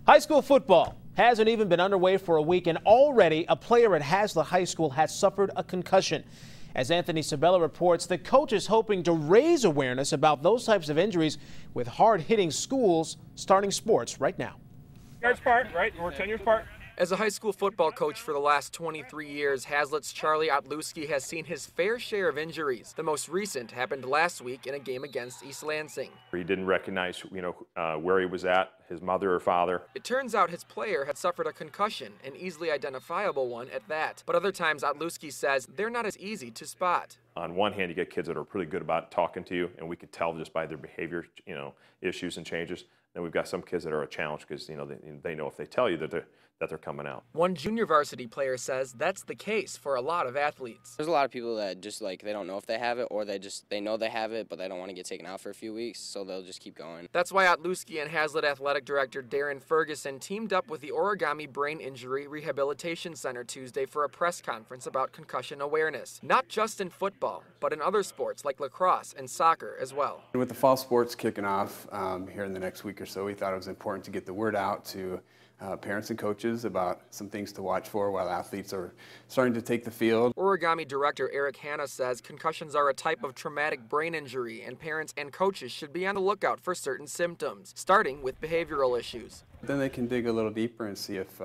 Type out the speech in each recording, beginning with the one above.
High school football hasn't even been underway for a week, and already a player at Hazlet High School has suffered a concussion. As Anthony Sabella reports, the coach is hoping to raise awareness about those types of injuries with hard-hitting schools starting sports right now. Yards apart, right? We're 10 yards apart. As a high school football coach for the last 23 years, Hazlet's Charlie Otlewski has seen his fair share of injuries. The most recent happened last week in a game against East Lansing. He didn't recognize, where he was at, his mother or father. It turns out his player had suffered a concussion, an easily identifiable one at that. But other times, Otlewski says they're not as easy to spot. On one hand, you get kids that are pretty good about talking to you, and we could tell just by their behavior, issues and changes. Then we've got some kids that are a challenge because, they know if they tell you that they're coming out. One junior varsity player says that's the case for a lot of athletes. There's a lot of people that just they don't know if they have it, or they know they have it, but they don't want to get taken out for a few weeks, so they'll just keep going. That's why Otlewski and Hazlet Athletic Director Darren Ferguson teamed up with the Origami Brain Injury Rehabilitation Center Tuesday for a press conference about concussion awareness, not just in football, but in other sports like lacrosse and soccer as well. With the fall sports kicking off here in the next week or so, we thought it was important to get the word out to parents and coaches about some things to watch for while athletes are starting to take the field. Origami director Eric Hanna says concussions are a type of traumatic brain injury, and parents and coaches should be on the lookout for certain symptoms, starting with behavioral issues. Then they can dig a little deeper and see if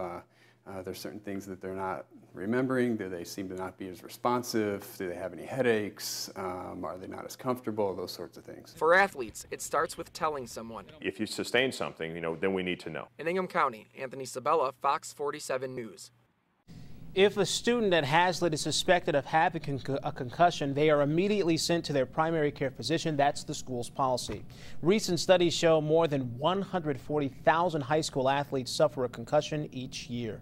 there's certain things that they're not remembering. Do they seem to not be as responsive? Do they have any headaches? Are they not as comfortable? Those sorts of things. For athletes, it starts with telling someone. If you sustain something, then we need to know. In Ingham County, Anthony Sabella, Fox 47 News. If a student at Hazlet is suspected of having a concussion, they are immediately sent to their primary care physician. That's the school's policy. Recent studies show more than 140,000 high school athletes suffer a concussion each year.